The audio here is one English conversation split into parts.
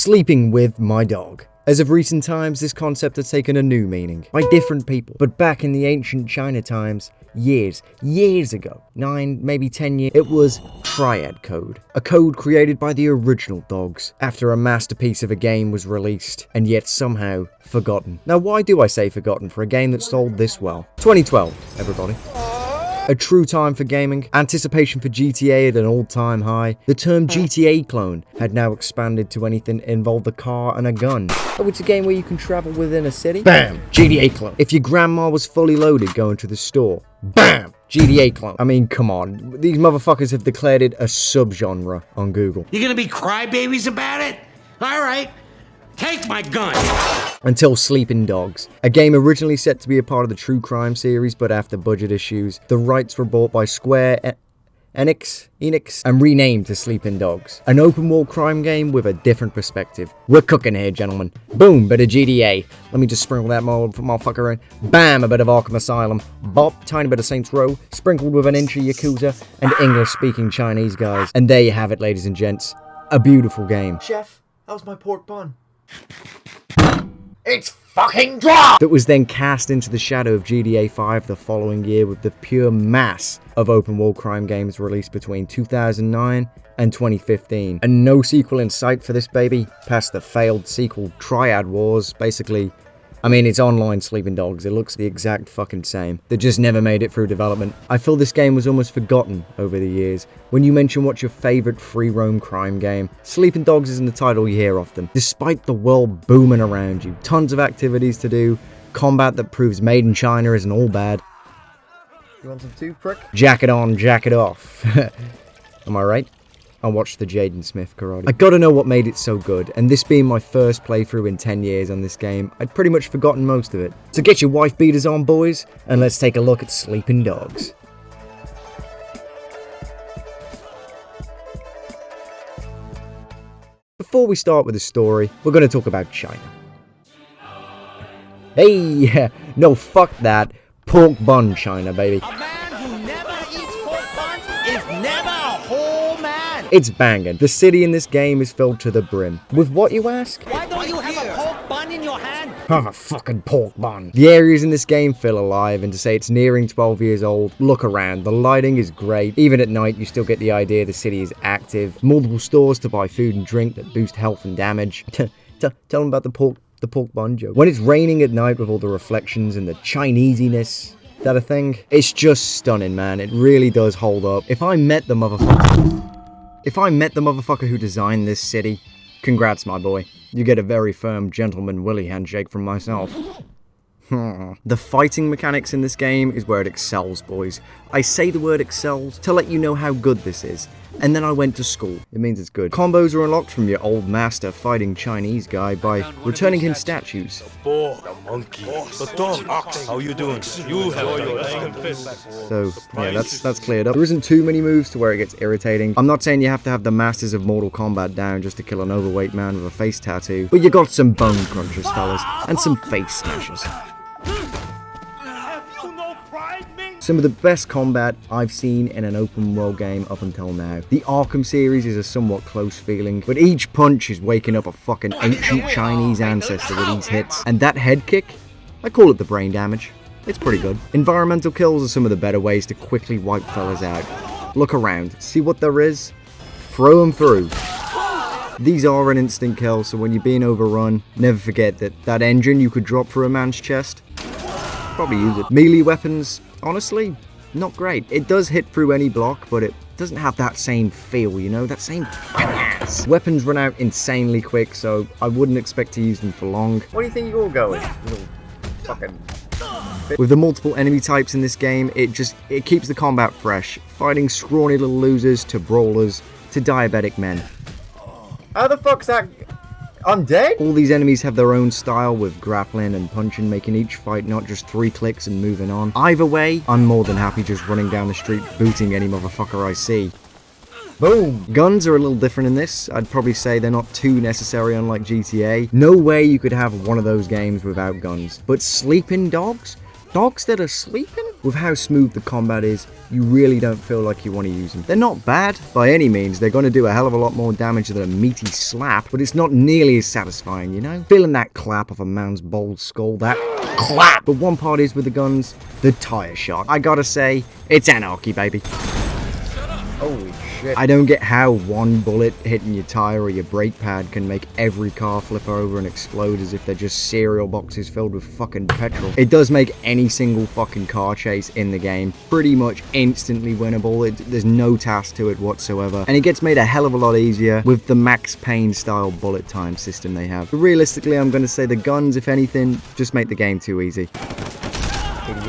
Sleeping with my dog. As of recent times, this concept has taken a new meaning by different people. But back in the ancient China times, years ago, 9, maybe 10 years, it was Triad Code. A code created by the original dogs after a masterpiece of a game was released and yet somehow forgotten. Now, why do I say forgotten for a game that sold this well? 2012, everybody. A true time for gaming, anticipation for GTA at an all-time high. The term GTA clone had now expanded to anything that involved a car and a gun. Oh, it's a game where you can travel within a city? Bam! GTA clone. If your grandma was fully loaded going to the store, bam! GTA clone. I mean, come on. These motherfuckers have declared it a subgenre on Google. You gonna be crybabies about it? Alright, take my gun! Until Sleeping Dogs, a game originally set to be a part of the True Crime series, but after budget issues, the rights were bought by Square Enix, and renamed to Sleeping Dogs. An open world crime game with a different perspective. We're cooking here, gentlemen. Boom, bit of GTA. Let me just sprinkle that motherfucker in. Bam, a bit of Arkham Asylum. Bop, tiny bit of Saints Row, sprinkled with an inch of Yakuza, and English-speaking Chinese guys. And there you have it, ladies and gents. A beautiful game. Chef, how's my pork bun? It's fucking dry! That was then cast into the shadow of GTA 5 the following year with the pure mass of open world crime games released between 2009 and 2015. And no sequel in sight for this baby, past the failed sequel Triad Wars. Basically, I mean, it's online Sleeping Dogs. It looks the exact fucking same. They just never made it through development. I feel this game was almost forgotten over the years. When you mention what's your favorite free roam crime game, Sleeping Dogs isn't the title you hear often. Despite the world booming around you, tons of activities to do, combat that proves made in China isn't all bad. You want some too, prick? Jacket on, jacket off. Am I right? I watched the Jaden Smith karate. I gotta know what made it so good, and this being my first playthrough in 10 years on this game, I'd pretty much forgotten most of it. So get your wife beaters on, boys, and let's take a look at Sleeping Dogs. Before we start with the story, we're gonna talk about China. Hey, no, fuck that. Pork bun China, baby. A man who never eats pork buns is never a whole man! It's banging. The city in this game is filled to the brim. With what, you ask? Why don't you have a pork bun in your hand? Oh, a fucking pork bun. The areas in this game feel alive, and to say it's nearing 12 years old, look around. The lighting is great. Even at night, you still get the idea the city is active. Multiple stores to buy food and drink that boost health and damage. Tell them about the pork bun joke. When it's raining at night with all the reflections and the Chinesiness, that a thing? It's just stunning, man. It really does hold up. If I met the motherfucker who designed this city, congrats, my boy. You get a very firm gentleman Willy handshake from myself. The fighting mechanics in this game is where it excels, boys. I say the word excels to let you know how good this is. And then I went to school. It means it's good. Combos are unlocked from your old master fighting Chinese guy by returning him statues. The boar, the monkey, the dog, ox. How you doing? You have your So, yeah, that's cleared up. There isn't too many moves to where it gets irritating. I'm not saying you have to have the masters of Mortal Kombat down just to kill an overweight man with a face tattoo, but you got some bone crunchers, fellas, and some face smashers. Some of the best combat I've seen in an open world game up until now. The Arkham series is a somewhat close feeling, but each punch is waking up a fucking ancient Chinese ancestor with these hits. And that head kick, I call it the brain damage. It's pretty good. Environmental kills are some of the better ways to quickly wipe fellas out. Look around, see what there is? Throw them through. These are an instant kill, so when you're being overrun, never forget that engine you could drop through a man's chest. Probably use it. Melee weapons, honestly, not great. It does hit through any block, but it doesn't have that same feel, you know, that same panache. Weapons run out insanely quick, so I wouldn't expect to use them for long. What do you think you're going? Little fucking... With the multiple enemy types in this game, it keeps the combat fresh, fighting scrawny little losers to brawlers to diabetic men. How the fuck's that? I'm dead? All these enemies have their own style with grappling and punching, making each fight not just 3 clicks and moving on. Either way, I'm more than happy just running down the street booting any motherfucker I see. Boom! Guns are a little different in this. I'd probably say they're not too necessary unlike GTA. No way you could have one of those games without guns. But sleeping dogs? Dogs that are sleeping? with how smooth the combat is, you really don't feel like you want to use them. They're not bad by any means, they're going to do a hell of a lot more damage than a meaty slap, but it's not nearly as satisfying, you know? Feeling that clap of a man's bold skull, that clap! But one part is with the guns, the tire shot. I gotta say, it's anarchy, baby. Holy shit. I don't get how one bullet hitting your tire or your brake pad can make every car flip over and explode as if they're just cereal boxes filled with fucking petrol. It does make any single fucking car chase in the game pretty much instantly winnable. There's no task to it whatsoever. And it gets made a hell of a lot easier with the Max Payne style bullet time system they have. But realistically, I'm going to say the guns, if anything, just make the game too easy.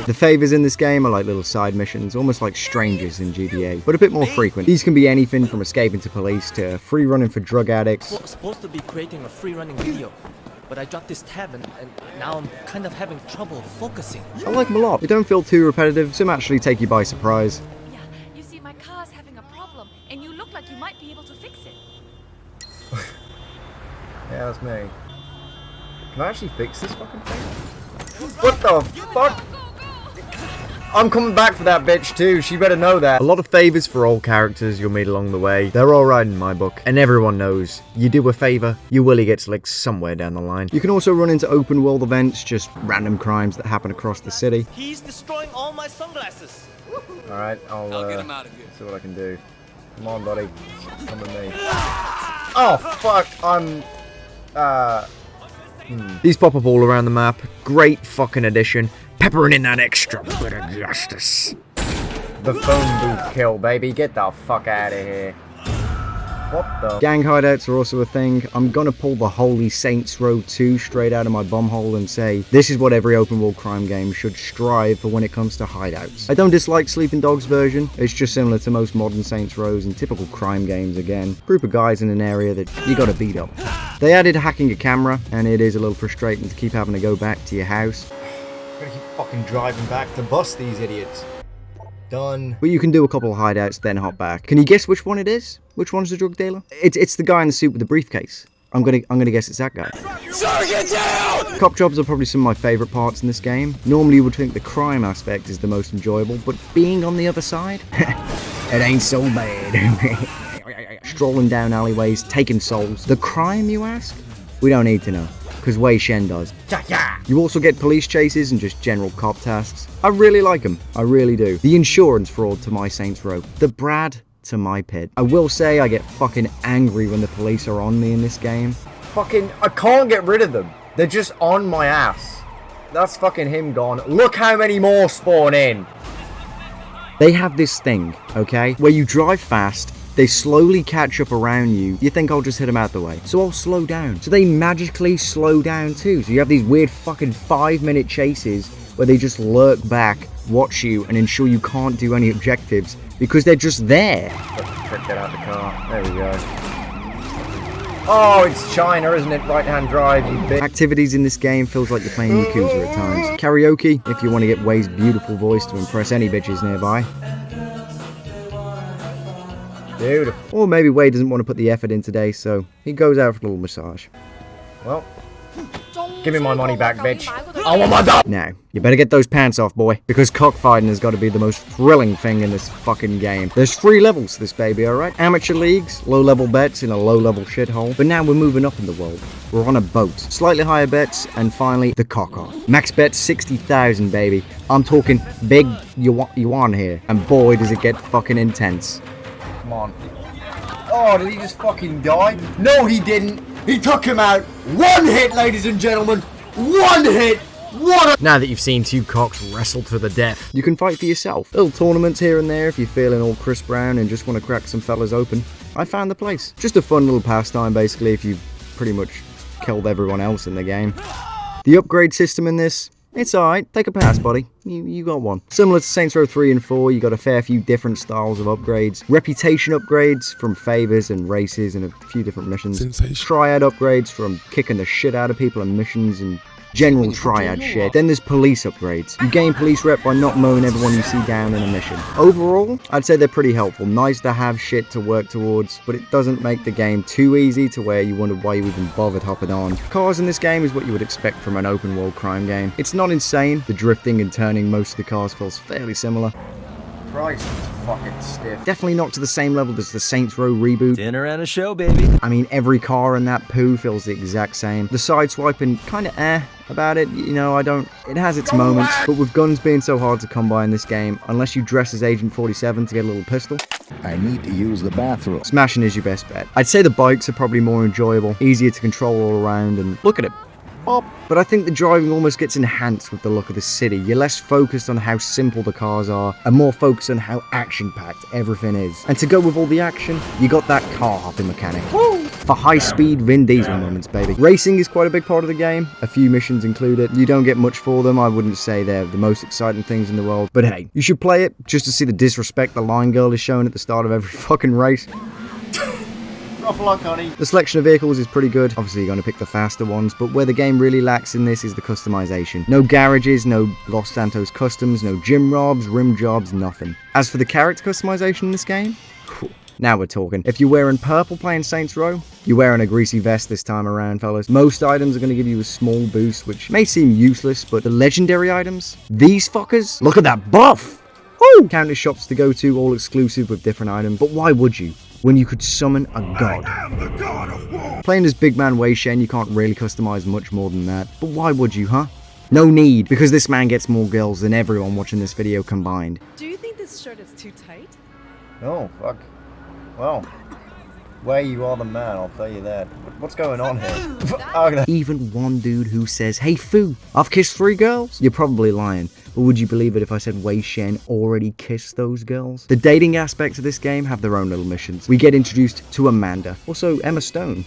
The favors in this game are like little side missions, almost like strangers in GTA, but a bit more frequent. These can be anything from escaping to police to free running for drug addicts. Supposed to be creating a free running video, but I dropped this tab and now I'm kind of having trouble focusing. I like them a lot. They don't feel too repetitive, some actually take you by surprise. Yeah, you see, my car's having a problem, and you look like you might be able to fix it. Yeah, that's me. Can I actually fix this fucking thing? What the fuck? I'm coming back for that bitch too, she better know that. A lot of favors for all characters you'll meet along the way. They're alright in my book, and everyone knows, you do a favor, your willy gets licked somewhere down the line. You can also run into open world events, just random crimes that happen across the city. He's destroying all my sunglasses. Alright, I'll get him out of here. see what I can do. Come on, buddy. Come with me. Oh, fuck, I'm... These pop up all around the map. Great fucking addition. Peppering in that extra bit of justice. The phone booth kill, baby. Get the fuck out of here. What the? Gang hideouts are also a thing. I'm gonna pull the Holy Saints Row 2 straight out of my bumhole and say, this is what every open world crime game should strive for when it comes to hideouts. I don't dislike Sleeping Dogs version. It's just similar to most modern Saints Rows and typical crime games again. Group of guys in an area that you gotta beat up. They added hacking a camera, and it is a little frustrating to keep having to go back to your house. I'm gonna keep fucking driving back to bust these idiots. Done. But you can do a couple of hideouts, then hop back. Can you guess which one it is? Which one's the drug dealer? It's the guy in the suit with the briefcase. I'm gonna guess it's that guy. Sir, get down! Cop jobs are probably some of my favourite parts in this game. Normally you would think the crime aspect is the most enjoyable, but being on the other side, it ain't so bad. Strolling down alleyways, taking souls. The crime, you ask? We don't need to know, because Wei Shen does. You also get police chases and just general cop tasks. I really like them, I really do. The insurance fraud to my Saints Row. The Brad to my pit. I will say I get fucking angry when the police are on me in this game. Fucking, I can't get rid of them. They're just on my ass. That's fucking him gone. Look how many more spawn in. They have this thing, okay, where you drive fast, they slowly catch up around you. You think I'll just hit them out the way, so I'll slow down. So they magically slow down too. So you have these weird fucking 5-minute chases where they just lurk back, watch you, and ensure you can't do any objectives because they're just there. Trick that out the car. There we go. Oh, it's China, isn't it? Right-hand drive, you bitch. Activities in this game feels like you're playing Yakuza at times. Karaoke, if you want to get Wei's beautiful voice to impress any bitches nearby. Beautiful. Or maybe Wei doesn't want to put the effort in today, so he goes out for a little massage. Well, give me my money back, bitch. I want my dog. Now, you better get those pants off, boy, because cockfighting has got to be the most thrilling thing in this fucking game. There's 3 levels to this baby, alright? Amateur leagues, low-level bets in a low-level shithole. But now we're moving up in the world. We're on a boat. Slightly higher bets, and finally, the cock-off. Max bet 60,000, baby. I'm talking big yuan here. And boy, does it get fucking intense. Come on. Oh, did he just fucking die? No, he didn't. He took him out. 1 hit, ladies and gentlemen. 1 hit. What a... Now that you've seen 2 cocks wrestle to the death, you can fight for yourself. Little tournaments here and there if you're feeling all Chris Brown and just want to crack some fellas open. I found the place. Just a fun little pastime basically if you pretty much killed everyone else in the game. The upgrade system in this, it's alright. Take a pass, buddy. You got one. Similar to Saints Row 3 and 4, you got a fair few different styles of upgrades. Reputation upgrades from favors and races and a few different missions. Triad upgrades from kicking the shit out of people and missions and general triad shit. Then there's police upgrades. You gain police rep by not mowing everyone you see down in a mission. Overall, I'd say they're pretty helpful. Nice to have shit to work towards, but it doesn't make the game too easy to where you wonder why you even bothered hopping on. Cars in this game is what you would expect from an open world crime game. It's not insane. The drifting and turning most of the cars feels fairly similar. Christ, it's fucking stiff. Definitely not to the same level as the Saints Row reboot. Dinner and a show, baby. I mean, every car in that poo feels the exact same. The side swiping kinda about it, you know, it has its moments, but with guns being so hard to come by in this game, unless you dress as Agent 47 to get a little pistol, I need to use the bathroom. smashing is your best bet. I'd say the bikes are probably more enjoyable, easier to control all around, and look at it. But I think the driving almost gets enhanced with the look of the city. You're less focused on how simple the cars are, and more focused on how action-packed everything is. And to go with all the action, you got that car hopping mechanic. Woo! For high-speed Vin Diesel moments, baby. Racing is quite a big part of the game. A few missions included. You don't get much for them. I wouldn't say they're the most exciting things in the world. But hey, you should play it just to see the disrespect the line girl is showing at the start of every fucking race. Rough luck, honey. The selection of vehicles is pretty good. Obviously, you're going to pick the faster ones, but where the game really lacks in this is the customization. No garages, no Los Santos customs, no gym robs, rim jobs, nothing. As for the character customization in this game, now we're talking. If you're wearing purple playing Saints Row, you're wearing a greasy vest this time around, fellas. Most items are going to give you a small boost, which may seem useless, but the legendary items, these fuckers, look at that buff! Woo! Countless shops to go to, all exclusive with different items, but why would you? When you could summon a god. Playing as Big Man Wei Shen, you can't really customize much more than that. But why would you, huh? No need, because this man gets more girls than everyone watching this video combined. Do you think this shirt is too tight? Oh, fuck. Well, where you are the man, I'll tell you that. What's going on here? Even one dude who says, "Hey Fu, I've kissed 3 girls?" You're probably lying. But would you believe it if I said Wei Shen already kissed those girls? The dating aspects of this game have their own little missions. We get introduced to Amanda. Also, Emma Stone.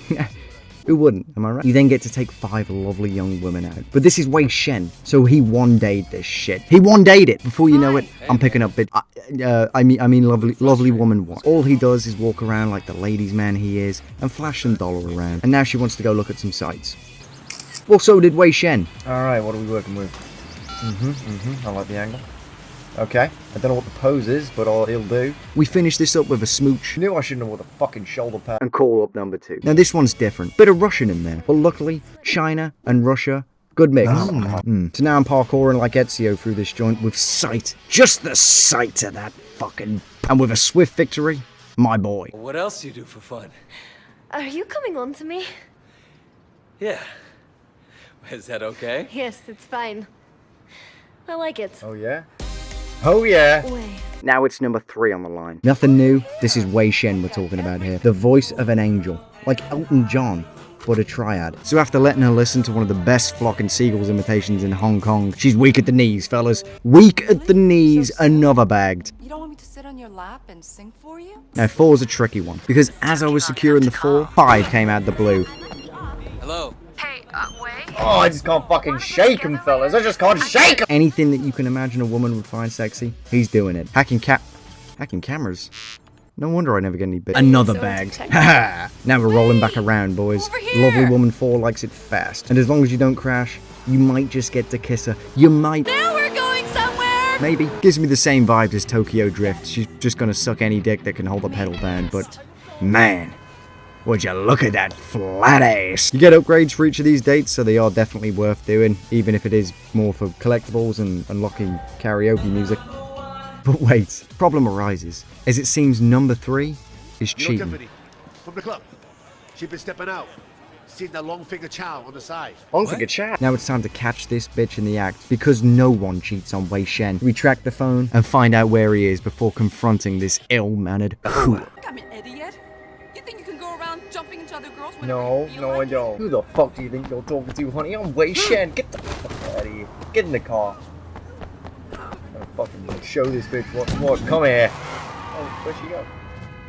Who wouldn't, am I right? You then get to take 5 lovely young women out. But this is Wei Shen, so he one-dayed this shit. He one-dayed it! Before you know it, I'm picking up I mean lovely woman what? All he does is walk around like the ladies' man he is, and flash some dollar around. And now she wants to go look at some sights. Well, so did Wei Shen. Alright, what are we working with? I like the angle. Okay, I don't know what the pose is, but it'll do. We finish this up with a smooch. Knew I should know what the fucking shoulder pad. And call up number 2. Now this one's different. Bit of Russian in there. But luckily, China and Russia, good mix. So now I'm parkouring like Ezio through this joint with sight. Just the sight of that fucking... And with a swift victory, my boy. What else do you do for fun? Are you coming on to me? Yeah. Is that okay? Yes, it's fine. I like it. Oh yeah? Oh yeah! Wait. Now it's number 3 on the line. Nothing new. This is Wei Shen we're talking about here. The voice of an angel. Like Elton John, but a triad. So after letting her listen to one of the best Flock and Seagulls imitations in Hong Kong, she's weak at the knees, fellas. Weak at the knees, another bagged. You don't want me to sit on your lap and sing for you? Now 4's a tricky one, because as I was securing the 4, 5 came out the blue. Hello? Hey, Wei? Oh, I just can't fucking shake him, fellas. I just can't shake him! Anything that you can imagine a woman would find sexy, he's doing it. Hacking cameras. No wonder I never get any bit. Another bagged. Haha! Now we're rolling back around, boys. Lovely woman 4 likes it fast. And as long as you don't crash, you might just get to kiss her. You might. Now we're going somewhere! Maybe. Gives me the same vibes as Tokyo Drift. She's just gonna suck any dick that can hold the pedal down, but man, would you look at that flat ass. You get upgrades for each of these dates, so they are definitely worth doing, even if it is more for collectibles and unlocking karaoke music. But wait, problem arises, as it seems number 3 is cheating. From the club. She's been stepping out. Seen that long finger chow on the side. Long finger chow? Now it's time to catch this bitch in the act, because no one cheats on Wei Shen. We track the phone and find out where he is before confronting this ill-mannered hoot. I'm an idiot. You think you can go around jumping into other girls whenever No, you feel no, like I it? don't. Who the fuck do you think you're talking to, honey? I'm Wei Shen. Get the fuck out of here. Get in the car. I'm gonna fucking show this bitch what's what. Come here. Oh, where'd she go?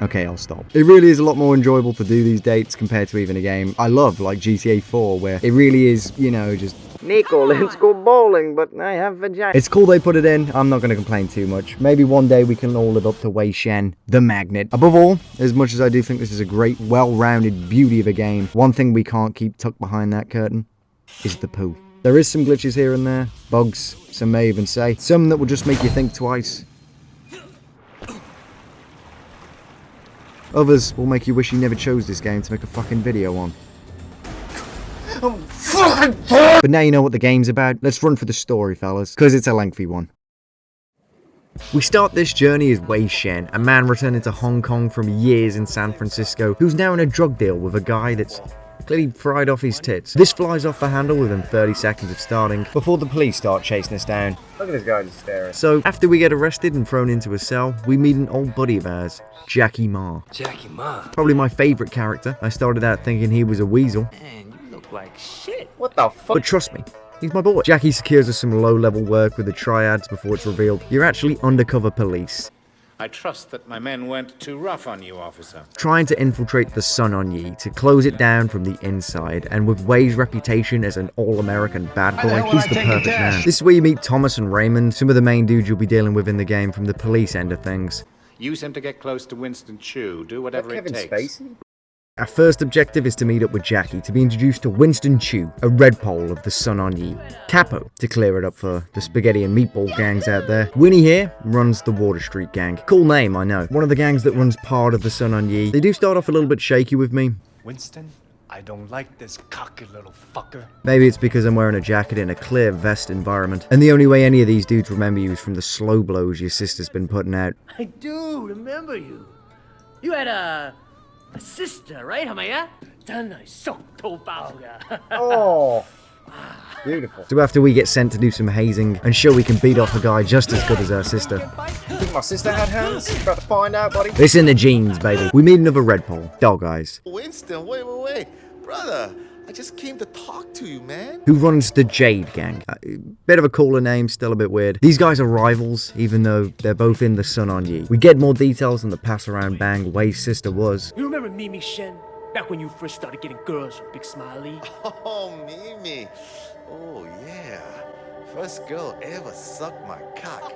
Okay, I'll stop. It really is a lot more enjoyable to do these dates compared to even a game I love, like GTA 4, where it really is, you know, just Nico, let's go bowling, but I have vagina. It's cool they put it in. I'm not going to complain too much. Maybe one day we can all live up to Wei Shen, the magnet. Above all, as much as I do think this is a great, well-rounded beauty of a game, one thing we can't keep tucked behind that curtain is the poo. There is some glitches here and there, bugs, some may even say, some that will just make you think twice. Others will make you wish you never chose this game to make a fucking video on. But now you know what the game's about, let's run for the story, fellas, because it's a lengthy one. We start this journey as Wei Shen, a man returning to Hong Kong from years in San Francisco, who's now in a drug deal with a guy that's clearly fried off his tits. This flies off the handle within 30 seconds of starting, before the police start chasing us down. Look at this guy just staring. So, after we get arrested and thrown into a cell, we meet an old buddy of ours, Jackie Ma. Jackie Ma. Probably my favourite character. I started out thinking he was a weasel. Man, you look like shit. What the fuck? But trust me, he's my boy. Jackie secures us some low-level work with the triads before it's revealed you're actually undercover police. I trust that my men weren't too rough on you, officer. Trying to infiltrate the Sun On Yee to close it down from the inside, and with Wei's reputation as an all-American bad boy, he's the perfect man. This is where you meet Thomas and Raymond, some of the main dudes you'll be dealing with in the game from the police end of things. Use him to get close to Winston Chu. Do whatever it Kevin takes. Spacey? Our first objective is to meet up with Jackie to be introduced to Winston Chu, a red pole of the Sun On Yee. Capo, to clear it up for the spaghetti and meatball gangs out there. Winnie here runs the Water Street gang. Cool name, I know. One of the gangs that runs part of the Sun On Yee. They do start off a little bit shaky with me. Winston, I don't like this cocky little fucker. Maybe it's because I'm wearing a jacket in a clear vest environment. And the only way any of these dudes remember you is from the slow blows your sister's been putting out. I do remember you. You had a sister, right, Hamaya? Oh, beautiful. So after we get sent to do some hazing and show we can beat off a guy just as good as our sister. You think my sister had hands? About to find out, buddy. It's in the genes, baby. We meet another red pole, Dog Eyes, Winston, wait. Brother, I just came to talk to you, man. who runs the Jade Gang. Bit of a cooler name, still a bit weird. These guys are rivals, even though they're both in the Sun On Yee. We get more details on the pass-around bang Wei's sister was. You remember Mimi Shen? Back when you first started getting girls with Big Smiley? Oh, Mimi. Oh, yeah. First girl ever sucked my cock.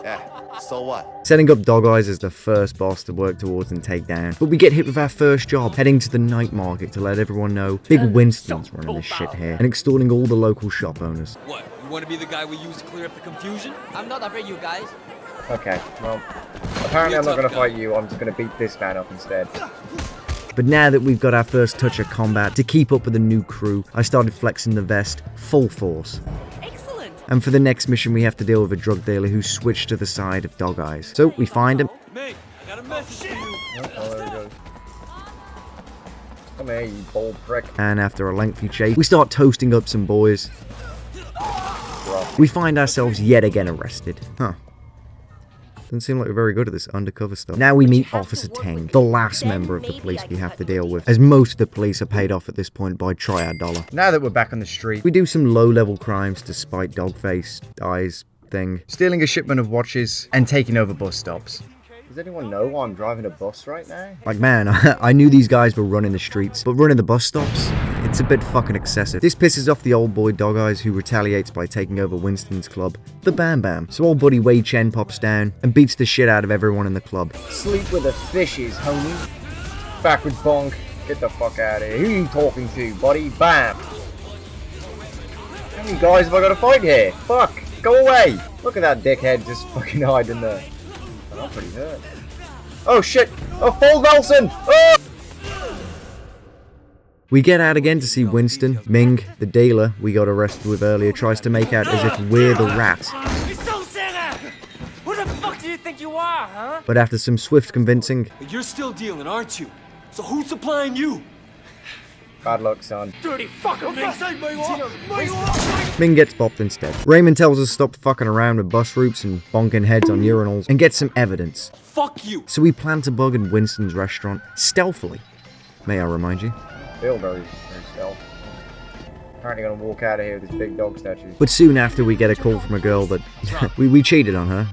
Yeah, so what? Setting up Dog Eyes as the first boss to work towards and take down. But we get hit with our first job, heading to the night market to let everyone know Big Winston's running this shit here, and extorting all the local shop owners. What? You want to be the guy we use to clear up the confusion? I'm not afraid, you guys. Okay, well, apparently I'm not going to fight you. I'm just going to beat this man up instead. But now that we've got our first touch of combat, to keep up with the new crew, I started flexing the vest full force. Excellent. And for the next mission, we have to deal with a drug dealer who switched to the side of Dog Eyes. So we find him. Mate, I got a message for you. Oh, there we go. Come here, you bold prick. And after a lengthy chase, we start toasting up some boys. We find ourselves yet again arrested. Huh. Doesn't seem like we're very good at this undercover stuff. Now we meet Officer Teng, the last member of the police we have to deal with, as most of the police are paid off at this point by Triad Dollar. Now that we're back on the street, We do some low-level crimes despite Dogface, Eyes, thing. stealing a shipment of watches and taking over bus stops. Does anyone know why I'm driving a bus right now? Like, man, I knew these guys were running the streets, but running the bus stops? It's a bit fucking excessive. This pisses off the old boy Dog Eyes, who retaliates by taking over Winston's club, the Bam Bam. So old buddy Wei Chen pops down and beats the shit out of everyone in the club. Sleep with the fishes, homie. Backwards bonk. Get the fuck out of here. Who are you talking to, buddy? Bam. How many guys have I got to fight here? Fuck. Go away. Look at that dickhead just fucking hiding there. I'm pretty hurt. Oh shit! Oh, full Nelson! Oh! We get out again to see Winston. Ming, the dealer we got arrested with earlier, tries to make out as if we're the rat. Who the fuck do you think you are, huh? But after some swift convincing, But you're still dealing, aren't you? So who's supplying you? Bad luck, son. Dirty fucker, Ming gets bopped instead. Raymond tells us to stop fucking around with bus routes and bonking heads on urinals and get some evidence. Fuck you! So we plan to bug in Winston's restaurant, stealthily. May I remind you? Feel very stealth. Apparently gonna walk out of here with this big dog statue. But soon after we get a call from a girl that we cheated on her.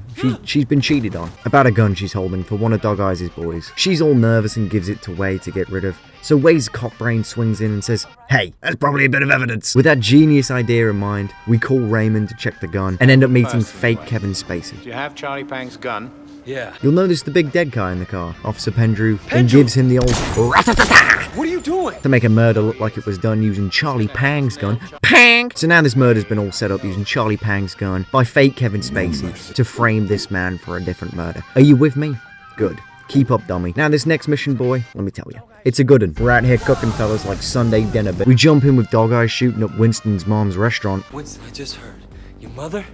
She's been cheated on. About a gun she's holding for one of Dog Eyes' boys. She's all nervous and gives it to Wei to get rid of. So Wei's cop brain swings in and says, "Hey, that's probably a bit of evidence." With that genius idea in mind, we call Raymond to check the gun and end up meeting fake Kevin Spacey. Do you have Charlie Pang's gun? Yeah. You'll notice the big dead guy in the car. Officer Pendrew then gives him the old rat-a-ta-ta What are you doing? To make a murder look like it was done using Charlie Pang's gun. Pang! So now this murder's been all set up using Charlie Pang's gun by fake Kevin Spacey to frame this man for a different murder. Are you with me? Good. Keep up, dummy. Now this next mission, boy, let me tell you. It's a good one. We're out here cooking fellas like Sunday dinner, but we jump in with Dog Eyes shooting up Winston's mom's restaurant. Winston, I just heard. Your mother?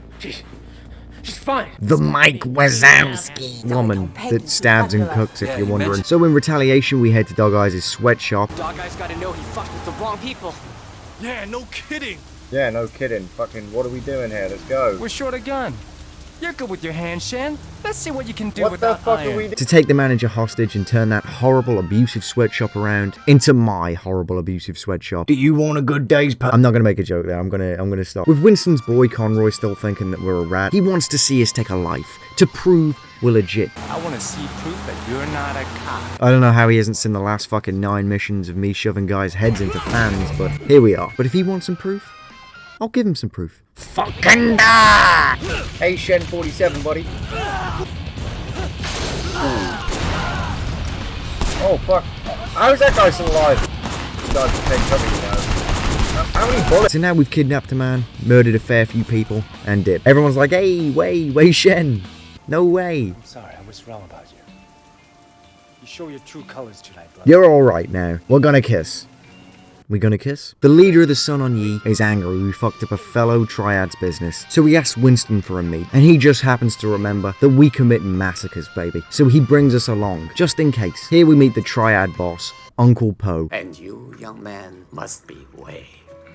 She's fine. The Mike Wazowski woman that stabs and cooks, if you're wondering. So in retaliation, we head to Dog Eyes' sweatshop. Dog Eyes gotta know he fucked with the wrong people. Yeah, no kidding. Yeah, no kidding. Fucking, what are we doing here? Let's go. We're short a gun. You're good with your hands, Shen. Let's see what you can do What with the that fuck iron. are we doing? To take the manager hostage and turn that horrible, abusive sweatshop around into my horrible, abusive sweatshop. Do you want a good day's pay? I'm not gonna make a joke there. I'm gonna stop. With Winston's boy Conroy still thinking that we're a rat, he wants to see us take a life to prove we're legit. I want to see proof that you're not a cop. I don't know how he hasn't seen the last fucking 9 missions of me shoving guys' heads into fans, but here we are. But if he wants some proof, I'll give him some proof. Fucking die! Hey, Shen 47, buddy. Oh, fuck. How is that guy still alive? Died to take cover, you know. How many bullets? So now we've kidnapped a man, murdered a fair few people, and dipped. Everyone's like, hey, way, Shen. No way. I'm sorry, I was wrong about you. You show your true colors tonight, brother. You're alright now. We're gonna kiss. We gonna kiss? The leader of the Sun on Yi is angry we fucked up a fellow Triad's business. So he asks Winston for a meet, and he just happens to remember that we commit massacres, baby. So he brings us along, just in case. Here we meet the Triad boss, Uncle Po. And you, young man, must be Wei.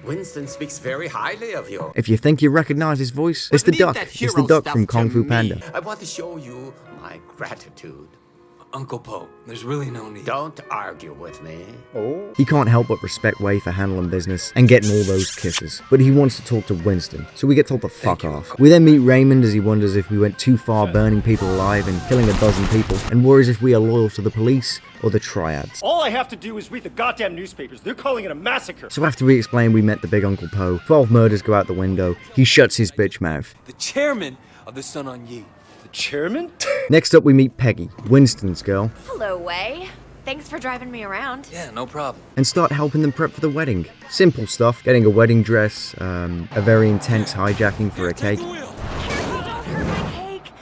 Winston speaks very highly of you. If you think you recognize his voice, it's the duck. It's the duck from Kung Fu Panda. I want to show you my gratitude. Uncle Po, there's really no need. Don't argue with me. Oh. He can't help but respect Wei for handling business and getting all those kisses. But he wants to talk to Winston, so we get told to fuck off. We then meet Raymond as he wonders if we went too far burning people alive and killing a dozen people, and worries if we are loyal to the police or the Triads. All I have to do is read the goddamn newspapers. They're calling it a massacre. So after we explain we met the big Uncle Po, 12 murders go out the window, he shuts his bitch mouth. The chairman of the Sun on Yi. The chairman? Next up we meet Peggy, Winston's girl, Hello, Wei. Thanks for driving me around. Yeah, no problem. and start helping them prep for the wedding. Simple stuff, getting a wedding dress, a very intense hijacking for a cake.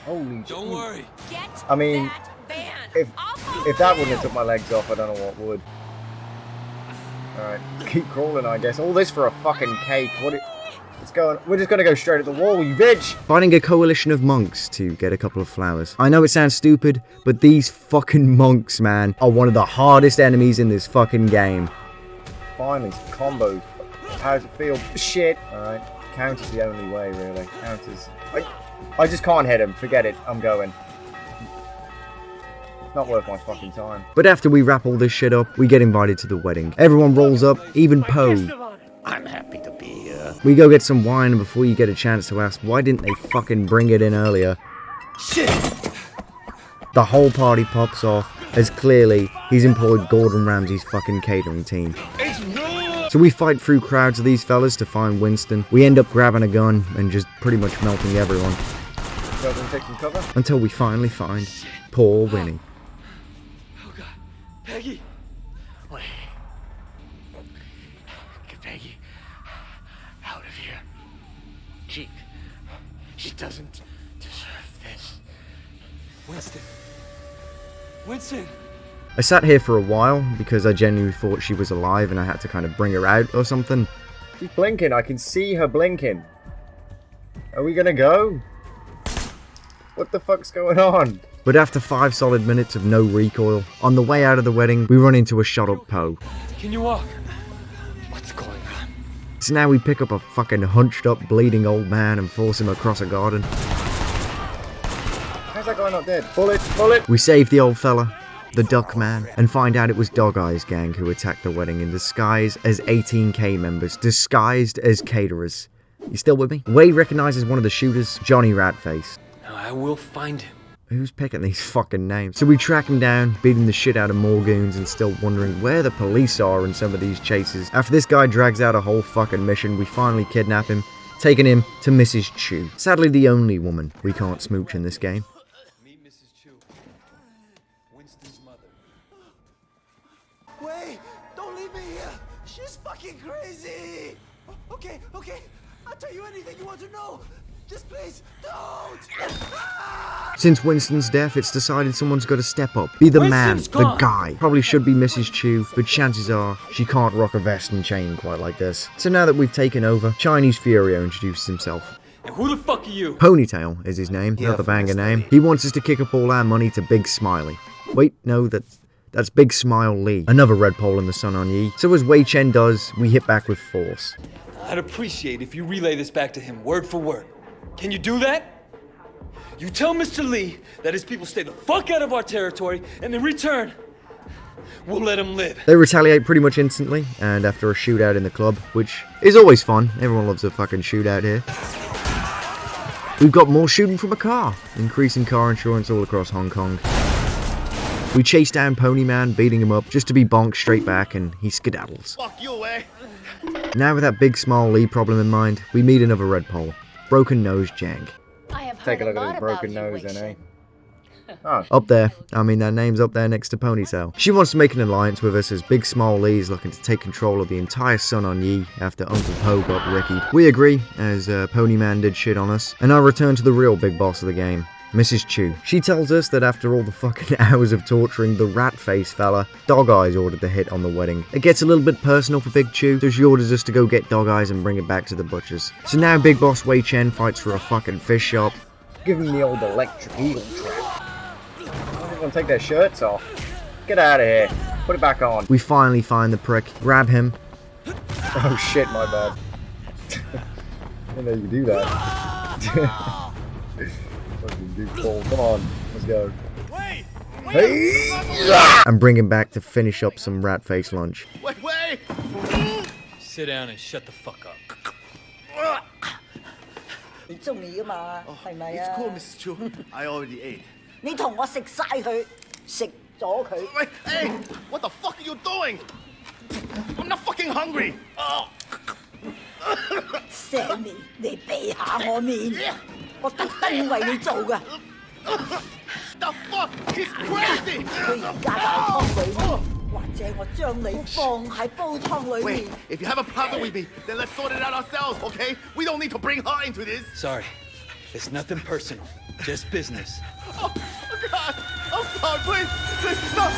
Holy Don't worry. I mean, if that wouldn't have took my legs off, I don't know what would. Alright, keep crawling, I guess. All this for a fucking cake. What's going on? We're just gonna go straight at the wall, you bitch! Fighting a coalition of monks to get a couple of flowers. I know it sounds stupid, but these fucking monks, man, are one of the hardest enemies in this fucking game. Finally, some combos. How's it feel? Shit! Alright, count is the only way, really. Count is... I just can't hit him. Forget it. I'm going. It's not worth my fucking time. But after we wrap all this shit up, we get invited to the wedding. Everyone rolls up, even Poe. I'm happy to be here. We go get some wine, and before you get a chance to ask, why didn't they fucking bring it in earlier? Shit! The whole party pops off, as clearly he's employed Gordon Ramsay's fucking catering team. So we fight through crowds of these fellas to find Winston. We end up grabbing a gun and just pretty much melting everyone. Go and take some cover. Until we finally find poor Winnie. Oh, God. Peggy. Wait. Get Peggy out of here. She doesn't deserve this. Winston. Winston. I sat here for a while because I genuinely thought she was alive and I had to kind of bring her out or something. She's blinking. I can see her blinking. Are we gonna go? What the fuck's going on? But after 5 solid minutes of no recoil, on the way out of the wedding, we run into a shot up Poe. Can you walk? What's going on? So now we pick up a fucking hunched up bleeding old man and force him across a garden. How's that guy not dead? Bullet! We save the old fella, the Duck Man, and find out it was Dog Eyes gang who attacked the wedding in disguise as 18K members, disguised as caterers. You still with me? Wade recognizes one of the shooters, Johnny Ratface. Now I will find him. Who's picking these fucking names? So we track him down, beating the shit out of more goons and still wondering where the police are in some of these chases. After this guy drags out a whole fucking mission, we finally kidnap him, taking him to Mrs. Chu. Sadly the only woman we can't smooch in this game. Meet Mrs. Chu. Winston's mother. Wait, don't leave me here. She's fucking crazy. Okay, I'll tell you anything you want to know. Just please, don't. Since Winston's death, it's decided someone's got to step up. Be the man, the guy. Probably should be Mrs. Chu, but chances are she can't rock a vest and chain quite like this. So now that we've taken over, Chinese Furio introduces himself. And who the fuck are you? Ponytail is his name, not the banger name. He wants us to kick up all our money to Big Smiley. Wait, no, that's Big Smile Lee, another red pole in the Sun On Yee. So as Wei Chen does, we hit back with force. I'd appreciate if you relay this back to him word for word. Can you do that? You tell Mr. Lee that his people stay the fuck out of our territory, and in return, we'll let him live. They retaliate pretty much instantly, and after a shootout in the club, which is always fun. Everyone loves a fucking shootout here. We've got more shooting from a car, increasing car insurance all across Hong Kong. We chase down Ponyman, beating him up just to be bonked straight back, and he skedaddles. Fuck you, eh? Now with that Big Smile Lee problem in mind, we meet another red pole. Broken Nose Jang. Take a look at his broken nose then, eh? Oh. Up there. I mean, that name's up there next to Ponytail. She wants to make an alliance with us as Big Smile Lee is looking to take control of the entire Sun On Yee after Uncle Po got rickied. We agree, as Ponyman did shit on us, and I return to the real big boss of the game, Mrs. Chu. She tells us that after all the fucking hours of torturing the rat face fella, Dog Eyes ordered the hit on the wedding. It gets a little bit personal for Big Chu, so she orders us to go get Dog Eyes and bring it back to the butchers. So now Big Boss Wei Chen fights for a fucking fish shop. Give him the old electric eel trap. Everyone take their shirts off. Get out of here. Put it back on. We finally find the prick, grab him. Oh shit, my bad. I didn't know you could do that. Fucking goofball. Come on, let's go. Hey! And bring him back to finish up some rat face lunch. Wait! Sit down and shut the fuck up. It's cool, Mrs. Chu. I already ate. Wait, hey! What the fuck are you doing? I'm not fucking hungry! Oh. Sammy, 你避下我面，我特登為你做㗎。The fuck? He's crazy! 佢而家喺湯裏面，或者我將你放喺煲湯裏面。 Wait, if you have a problem with me, then let's sort it out ourselves, okay? We don't need to bring her into this. Sorry, it's nothing personal, just business. Oh God! I'm sorry, please! No!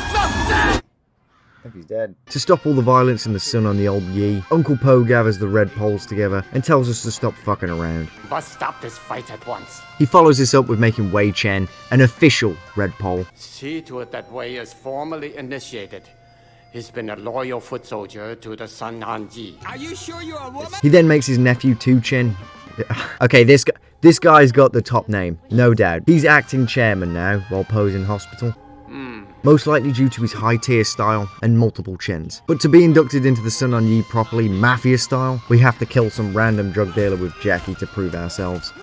I think he's dead. To stop all the violence in the Sun on the old Yee, Uncle Po gathers the red poles together and tells us to stop fucking around. Must stop this fight at once. He follows this up with making Wei Chen an official red pole. See to it that Wei is formally initiated. He's been a loyal foot soldier to the Sun On Yee. Are you sure you're a woman? He then makes his nephew Tu Chin. Okay, this guy's got the top name, no doubt. He's acting chairman now while Po's in hospital. Most likely due to his high-tier style and multiple chins. But to be inducted into the Sun On Yee properly, mafia style, we have to kill some random drug dealer with Jackie to prove ourselves.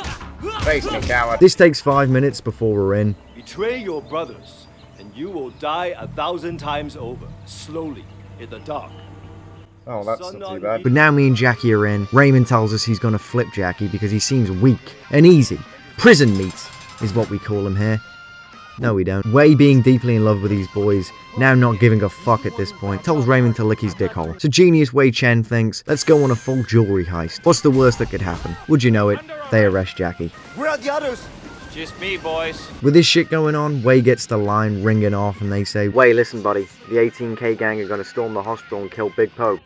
Face me, coward. This takes 5 minutes before we're in. Betray your brothers, and you will die 1,000 times over, slowly, in the dark. Oh, that's not too bad. But now me and Jackie are in. Raymond tells us he's gonna flip Jackie because he seems weak and easy. Prison meat is what we call him here. No, we don't. Wei, being deeply in love with these boys, now not giving a fuck at this point, tells Raymond to lick his dickhole. So genius Wei Chen thinks, let's go on a full jewelry heist. What's the worst that could happen? Would you know it? They arrest Jackie. Where are the others? Just me, boys. With this shit going on, Wei gets the line ringing off and they say, Wei, listen buddy, the 18K gang are gonna storm the hospital and kill Big Po.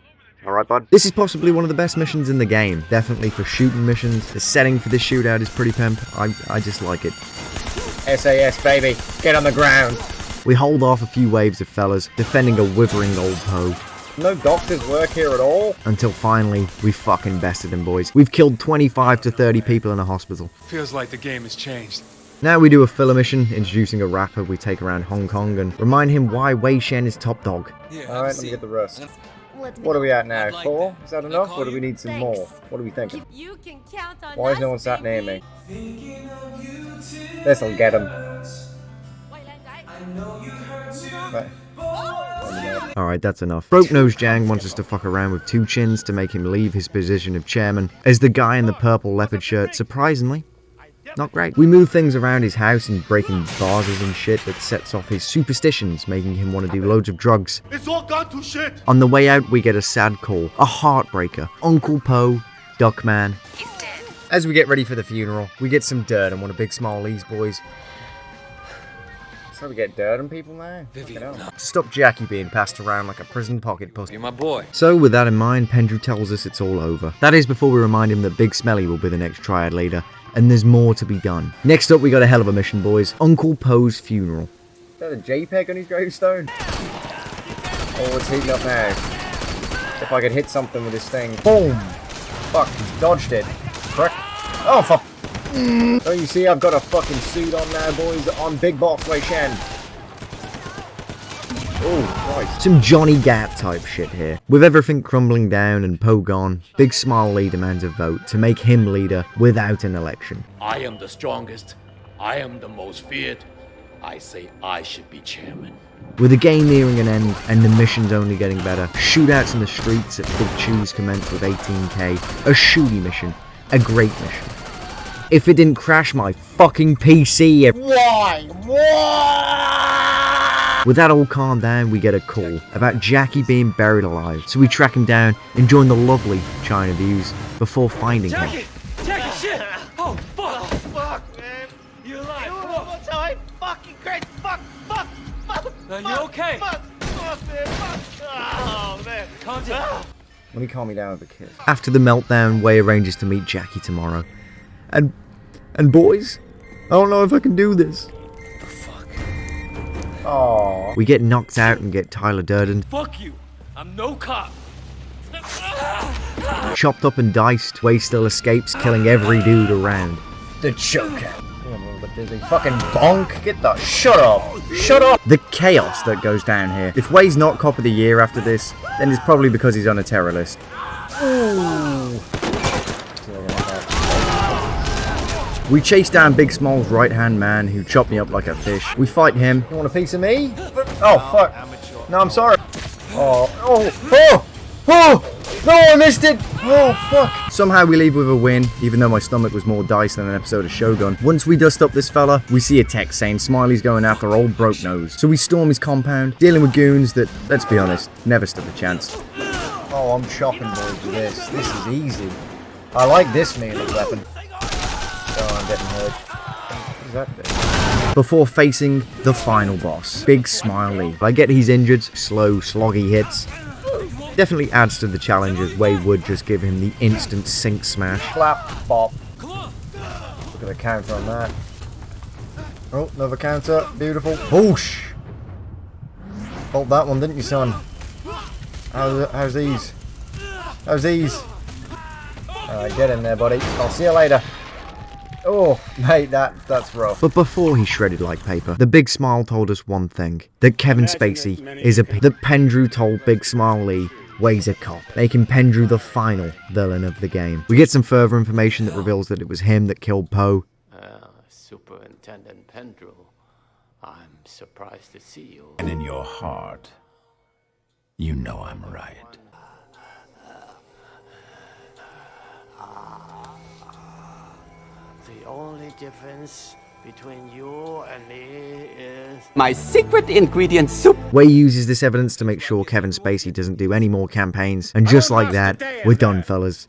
Alright, bud? This is possibly one of the best missions in the game. Definitely for shooting missions. The setting for this shootout is pretty pimp. I just like it. SAS, baby. Get on the ground. We hold off a few waves of fellas, defending a withering old Po. No doctors work here at all? Until finally, we fucking bested them, boys. We've killed 25 to 30 people in a hospital. Feels like the game has changed. Now we do a filler mission, introducing a rapper we take around Hong Kong and remind him why Wei Shen is top dog. Alright, let me get the rest. What are we at now? 4? Is that enough, or do we need some more? What are we thinking? Why is no one sat near me? This'll get him. Alright, that's enough. Broke Nose Jang wants us to fuck around with two chins to make him leave his position of chairman, as the guy in the purple leopard shirt, surprisingly, Not great. We move things around his house and breaking vases and shit that sets off his superstitions, making him want to do loads of drugs. It's all gone to shit. On the way out, we get a sad call, a heartbreaker. Uncle Poe, Duckman. As we get ready for the funeral, we get some dirt on one of Big Small Lee's boys. So we get dirt on people now? To stop Jackie being passed around like a prison pocket pussy. You're my boy. So with that in mind, Pendrew tells us it's all over. That is before we remind him that Big Smelly will be the next triad leader, and there's more to be done. Next up, we got a hell of a mission, boys. Uncle Poe's funeral. Is that a JPEG on his gravestone? Oh, it's heating up now. If I could hit something with this thing. Boom! Fuck, dodged it. Frick. Oh, fuck. Oh, you see, I've got a fucking suit on now, boys, on Big Boss Wei Shen. Oh, Christ. Some Johnny Gap type shit here. With everything crumbling down and Poe gone, Big Smile Lee demands a vote to make him leader without an election. I am the strongest. I am the most feared. I say I should be chairman. With the game nearing an end and the missions only getting better, shootouts in the streets at Big Chews commence with 18k. A shooty mission. A great mission. If it didn't crash my fucking PC. Why? With that all calmed down, we get a call about Jackie being buried alive. So we track him down, enjoying the lovely China views before finding him. Jackie, shit! Oh, fuck! Fuck, man! You're alive! One more time! Fucking great! Fuck! Are you okay? Fuck, man! Fuck! Oh, man! Calm down! Let me calm me down with a kiss. After the meltdown, Wei arranges to meet Jackie tomorrow. And boys, I don't know if I can do this. Aww. We get knocked out and get Tyler Durden. Fuck you! I'm no cop! Chopped up and diced, Wei still escapes, killing every dude around. The Joker. Fucking bonk. Get the... Shut up. Shut up. The chaos that goes down here. If Wei's not Cop of the Year after this, then it's probably because he's on a terror list. Ooh. We chase down Big Small's right-hand man who chopped me up like a fish. We fight him. You want a piece of me? Oh, fuck. No, I'm sorry. Oh. No, I missed it. Oh, fuck. Somehow we leave with a win, even though my stomach was more dice than an episode of Shogun. Once we dust up this fella, we see a text saying Smiley's going after old Broke Nose. So we storm his compound, dealing with goons that, let's be honest, never stood a chance. Oh, I'm chopping boys with this. This is easy. I like this melee weapon. Oh, I'm getting hurt. What is that thing? Before facing the final boss, Big Smiley. I get he's injured, slow, sloggy hits. Definitely adds to the challenge as Wei would just give him the instant sink smash. Clap, bop. Look at the counter on that. Oh, another counter. Beautiful. Whoosh! Felt that one, didn't you, son? How's these? How's these? Alright, get in there, buddy. I'll see you later. Oh, mate, that's rough. But before he shredded like paper, the Big Smile told us one thing. That Kevin Spacey is a pig. That Pendrew told Big Smile Lee Wei's a cop, making Pendrew the final villain of the game. We get some further information that reveals that it was him that killed Poe. Superintendent Pendrew, I'm surprised to see you. And in your heart, you know I'm right. The only difference between you and me is my secret ingredient soup. Wei uses this evidence to make sure Kevin Spacey doesn't do any more campaigns, and just like that, we're done, fellas.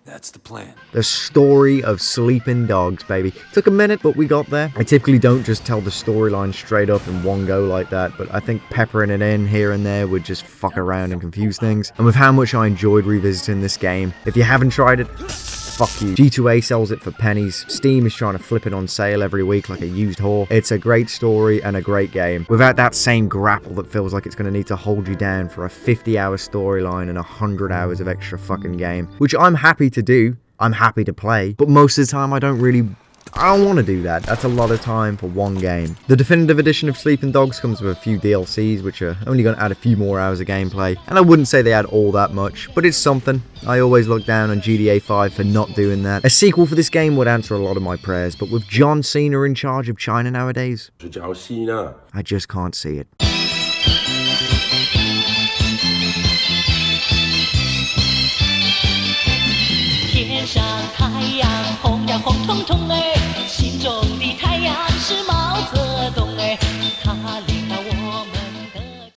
That's the plan. The story of sleeping dogs, baby. Took a minute, but we got there. I typically don't just tell the storyline straight up in one go like that, but I think peppering it in here and there would just fuck around and confuse things. And with how much I enjoyed revisiting this game, if you haven't tried it, fuck you. G2A sells it for pennies. Steam is trying to flip it on sale every week like a used whore. It's a great story and a great game. Without that same grapple that feels like it's going to need to hold you down for a 50-hour storyline and 100 hours of extra fucking game. Which I'm happy to do. I'm happy to play. But most of the time I don't want to do that. That's a lot of time for one game. The definitive edition of Sleeping Dogs comes with a few DLCs, which are only going to add a few more hours of gameplay. And I wouldn't say they add all that much, but it's something. I always look down on GTA 5 for not doing that. A sequel for this game would answer a lot of my prayers, but with John Cena in charge of China nowadays, I just can't see it.